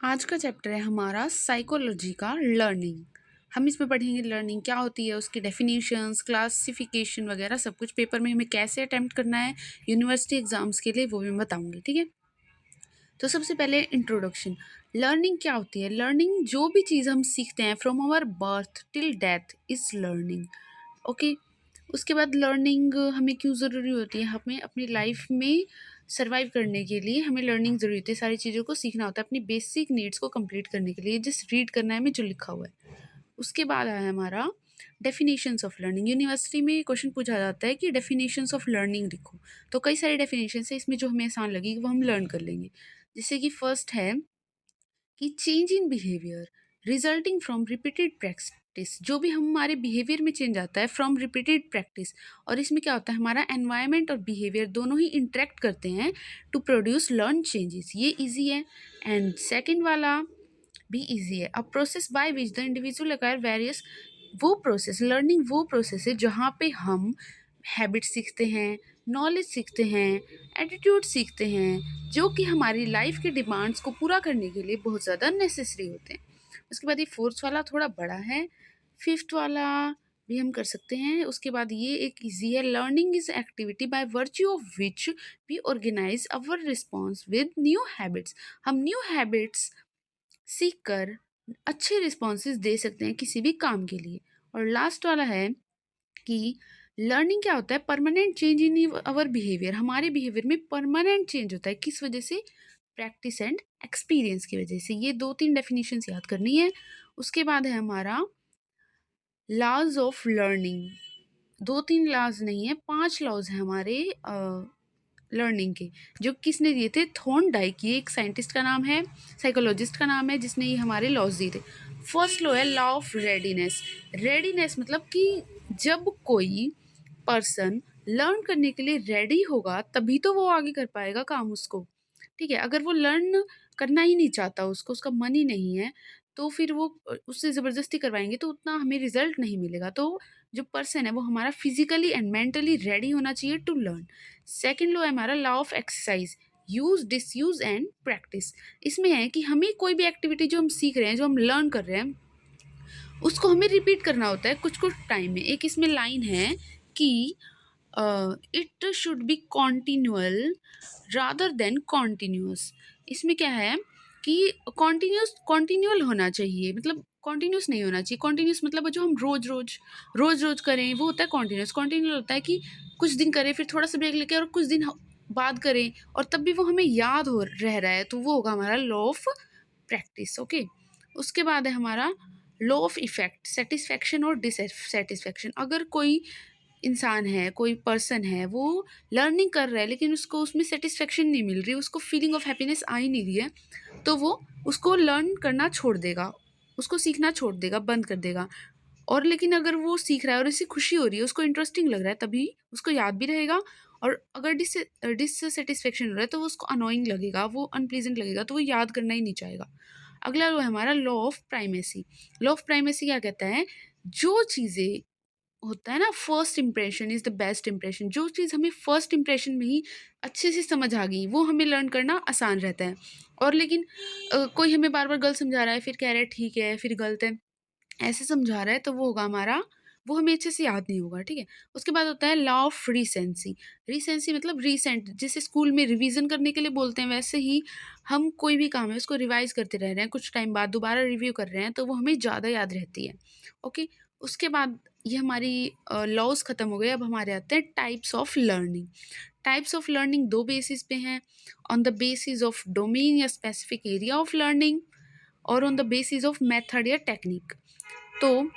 आज का चैप्टर है हमारा साइकोलॉजी का लर्निंग। हम इसमें पढ़ेंगे लर्निंग क्या होती है, उसकी डेफिनेशंस, क्लासिफिकेशन वगैरह सब कुछ पेपर में हमें कैसे अटेम्प्ट करना है यूनिवर्सिटी एग्जाम्स के लिए, वो भी मैं बताऊंगी। ठीक है, तो सबसे पहले इंट्रोडक्शन। लर्निंग क्या होती है? लर्निंग जो भी चीज़ हम सीखते हैं from our birth till death is learning. Okay, उसके बाद लर्निंग हमें क्यों ज़रूरी होती है? हमें अपनी लाइफ में सर्वाइव करने के लिए हमें लर्निंग ज़रूरी होती है। सारी चीज़ों को सीखना होता है अपनी बेसिक नीड्स को कंप्लीट करने के लिए। जस्ट रीड करना है हमें जो लिखा हुआ है। उसके बाद आया हमारा डेफिनेशंस ऑफ लर्निंग। यूनिवर्सिटी में क्वेश्चन पूछा जाता है कि डेफिनेशंस ऑफ लर्निंग लिखो, तो कई सारी डेफिनेशंस है, इसमें जो हमें आसान लगेगी वो हम लर्न कर लेंगे। जैसे कि फर्स्ट है कि change in behaviour resulting from repeated practice. जो भी हमारे बिहेवियर में चेंज आता है फ्रॉम रिपीटेड प्रैक्टिस, और इसमें क्या होता है, हमारा एनवायरनमेंट और बिहेवियर दोनों ही इंटरेक्ट करते हैं टू प्रोड्यूस लर्न चेंजेस। ये इजी है। एंड सेकंड वाला भी इजी है। A process by which the individual acquire various. वो प्रोसेस, लर्निंग वो प्रोसेस है जहाँ पे हम हैबिट सीखते हैं, नॉलेज सीखते हैं, एटीट्यूड सीखते हैं, जो कि हमारी लाइफ के डिमांड्स को पूरा करने के लिए बहुत ज़्यादा नेसेसरी होते हैं। उसके बाद ये फोर्थ वाला थोड़ा बड़ा है, फिफ्थ वाला भी हम कर सकते हैं। उसके बाद ये एक इजी है, learning is activity by virtue of which we organize our response with new habits. हम न्यू हैबिट्स सीख कर अच्छे रिस्पॉन्सेज दे सकते हैं किसी भी काम के लिए। और लास्ट वाला है कि लर्निंग क्या होता है, permanent change in our behaviour. हमारे बिहेवियर में परमानेंट चेंज होता है, किस वजह से? प्रैक्टिस एंड एक्सपीरियंस की वजह से। ये 2-3 डेफिनेशंस याद करनी है। उसके बाद है हमारा लॉज ऑफ लर्निंग। 2-3 लॉज नहीं है, 5 लॉज हैं हमारे लर्निंग के, जो किसने दिए थे? थॉर्नडाइक। ये एक साइंटिस्ट का नाम है, साइकोलॉजिस्ट का नाम है, जिसने ये हमारे लॉज दिए थे। फर्स्ट लॉ है लॉ ऑफ रेडीनेस। रेडीनेस मतलब कि जब कोई पर्सन लर्न करने के लिए रेडी होगा तभी तो वो आगे कर पाएगा काम उसको। ठीक है, अगर वो लर्न करना ही नहीं चाहता, उसको उसका मन ही नहीं है, तो फिर वो उससे ज़बरदस्ती करवाएंगे तो उतना हमें रिजल्ट नहीं मिलेगा। तो जो पर्सन है वो हमारा फिजिकली एंड मेंटली रेडी होना चाहिए टू लर्न। सेकेंड लॉ है हमारा law of exercise, use disuse and practice. इसमें है कि हमें कोई भी एक्टिविटी जो हम सीख रहे हैं, जो हम लर्न कर रहे हैं, उसको हमें रिपीट करना होता है कुछ कुछ टाइम में। एक इसमें लाइन है कि it should be continual rather than continuous. इसमें क्या है कि कॉन्टिन्यूअल होना चाहिए, मतलब कॉन्टिन्यूस नहीं होना चाहिए। कॉन्टिन्यूस मतलब जो हम रोज रोज करें वो होता है कॉन्टिन्यूस। कॉन्टिन्यूअल होता है कि कुछ दिन करें, फिर थोड़ा सा ब्रेक लेके और कुछ दिन बाद करें, और तब भी वो हमें याद हो रह रहा है, तो वो होगा हमारा लॉ ऑफ प्रैक्टिस। ओके, उसके बाद है हमारा लॉ ऑफ इफेक्ट, सेटिस्फैक्शन और डिससेटिस्फैक्शन। अगर कोई इंसान है, कोई पर्सन है, वो लर्निंग कर रहा है लेकिन उसको उसमें सेटिस्फेक्शन नहीं मिल रही, उसको फीलिंग ऑफ हैप्पीनेस आ ही नहीं रही है, तो वो उसको लर्न करना छोड़ देगा, उसको सीखना छोड़ देगा, बंद कर देगा। और लेकिन अगर वो सीख रहा है और इससे खुशी हो रही है, उसको इंटरेस्टिंग लग रहा है, तभी उसको याद भी रहेगा। और अगर डिससेटिस्फेक्शन हो रहा है तो वो उसको अनोइंग लगेगा, वो अनप्लीजेंट लगेगा, तो वो याद करना ही नहीं चाहेगा। अगला लॉ है हमारा law of primacy. Law of primacy क्या कहता है? जो चीज़ें होता है ना, first impression is the best impression. जो चीज़ हमें फर्स्ट इंप्रेशन में ही अच्छे से समझ आ गई, वो हमें लर्न करना आसान रहता है। और लेकिन कोई हमें बार बार गलत समझा रहा है, फिर कह रहा है ठीक है, फिर गलत है, ऐसे समझा रहा है, तो वो होगा हमारा, वो हमें अच्छे से याद नहीं होगा। ठीक है, उसके बाद होता है लॉ ऑफ रिसेंसी। रिसेंसी मतलब रिसेंट, जैसे स्कूल में रिवीजन करने के लिए बोलते हैं, वैसे ही हम कोई भी काम है उसको रिवाइज करते रह रहे हैं, कुछ टाइम बाद दोबारा रिव्यू कर रहे हैं, तो वो हमें ज़्यादा याद रहती है। ओके, उसके बाद ये हमारी लॉज खत्म हो गए। अब हमारे आते हैं types of learning. Types of learning दो बेसिस पे हैं, on the basis of domain या स्पेसिफिक एरिया ऑफ लर्निंग, और on the basis of method या टेक्निक। तो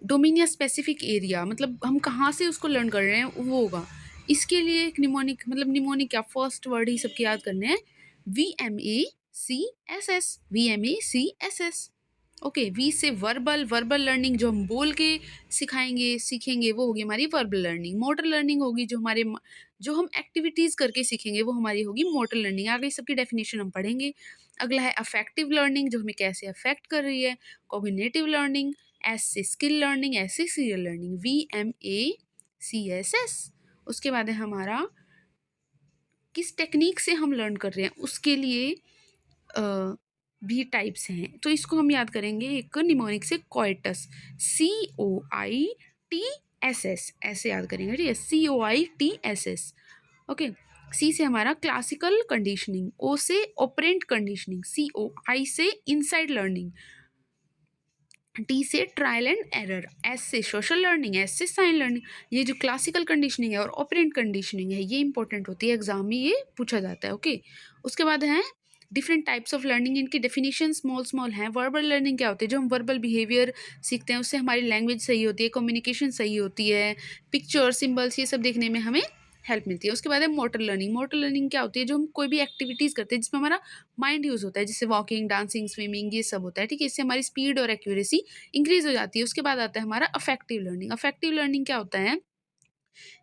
डोमेन या स्पेसिफिक एरिया मतलब हम कहाँ से उसको लर्न कर रहे हैं वो होगा। इसके लिए एक निमोनिक, मतलब निमोनिक क्या, फर्स्ट वर्ड ही सबके याद करने हैं, VMACSS, VMACSS। ओके, वी से वर्बल, वर्बल लर्निंग जो हम बोल के सिखाएंगे सीखेंगे वो होगी हमारी वर्बल लर्निंग। मोटर लर्निंग होगी जो जो हम एक्टिविटीज़ करके सीखेंगे वो हमारी होगी मोटर लर्निंग। आगे सबकी डेफिनेशन हम पढ़ेंगे। अगला है अफेक्टिव लर्निंग, जो हमें कैसे अफेक्ट कर रही है। कॉग्निटिव लर्निंग, एस से स्किल लर्निंग, एस से सीरियल लर्निंग, VMACSS। उसके बाद है हमारा किस टेक्निक से हम लर्न कर रहे हैं, उसके लिए अ, भी टाइप्स हैं। तो इसको हम याद करेंगे एक निमोनिक से कोइटस, COITSS ऐसे याद करेंगे, ठीक है? COITSS, okay. सी से हमारा क्लासिकल कंडीशनिंग, ओ से ऑपरेंट कंडीशनिंग, COI से इनसाइड लर्निंग, टी से ट्रायल एंड एरर, एस से सोशल लर्निंग, एस से साइन लर्निंग। ये जो क्लासिकल कंडीशनिंग है और ऑपरेंट कंडीशनिंग है, ये इंपॉर्टेंट होती है, एग्जाम में ये पूछा जाता है, ओके। उसके बाद है डिफरेंट टाइप्स ऑफ लर्निंग, इनकी डेफिनेशन स्मॉल स्मॉल हैं। वर्बल लर्निंग क्या होती है? जो हम वर्बल बिहेवियर सीखते हैं उससे हमारी लैंग्वेज सही होती है, कम्युनिकेशन सही होती है, पिक्चर सिंबल्स ये सब देखने में हमें हेल्प मिलती है। उसके बाद है मोटर लर्निंग। मोटर लर्निंग क्या होती है? जो हम कोई भी एक्टिविटीज़ करते हैं जिसमें हमारा माइंड यूज़ होता है, जैसे वॉकिंग, डांसिंग, स्विमिंग, ये सब होता है, ठीक है? इससे हमारी स्पीड और एक्यूरेसी इंक्रीज़ हो जाती है। उसके बाद आता है हमारा अफेक्टिव लर्निंग। अफेक्टिव लर्निंग क्या होता है?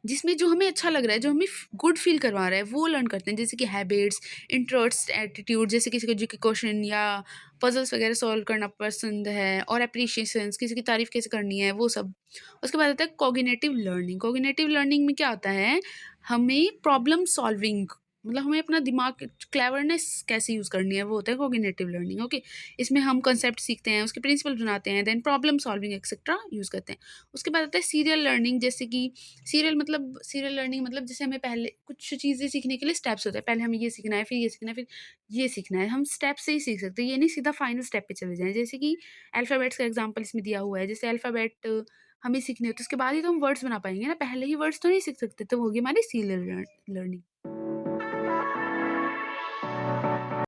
जिसमें जो हमें अच्छा लग रहा है, जो हमें गुड फील करवा रहा है, वो लर्न करते हैं, जैसे कि हैबिट्स, इंटरेस्ट, एटीट्यूड, जैसे किसी को जी के क्वेश्चन या पजल्स वगैरह सॉल्व करना पसंद है, और एप्रिशिएशंस, किसी की तारीफ कैसे करनी है, वो सब। उसके बाद आता है कॉग्निटिव लर्निंग। कॉग्निटिव लर्निंग में क्या होता है? हमें प्रॉब्लम सॉल्विंग, मतलब हमें अपना दिमाग, क्लेवरनेस कैसे यूज़ करनी है, वो होता है कॉग्निटिव लर्निंग, ओके। इसमें हम कंसेप्ट सीखते हैं, उसके प्रिंसिपल बनाते हैं, then problem solving etcetera use करते हैं। उसके बाद आता है सीरियल लर्निंग, जैसे कि सीरियल लर्निंग मतलब जैसे हमें पहले कुछ चीज़ें सीखने के लिए स्टेप्स होते हैं। पहले हमें ये सीखना है, फिर ये सीखना है, फिर ये सीखना है। हम स्टेप से ही सीख सकते हैं, ये नहीं सीधा फाइनल स्टेप पे चले जाएँ। जैसे कि अल्फ़ाबेट्स का एग्ज़ाम्पल इसमें दिया हुआ है। जैसे अल्फ़ाबेट हमें सीखने होते हैं, उसके बाद ही तो हम वर्ड्स बना पाएँगे ना, पहले ही वर्ड्स तो नहीं सीख सकते। तो वो होगी हमारी सीरियल लर्निंग।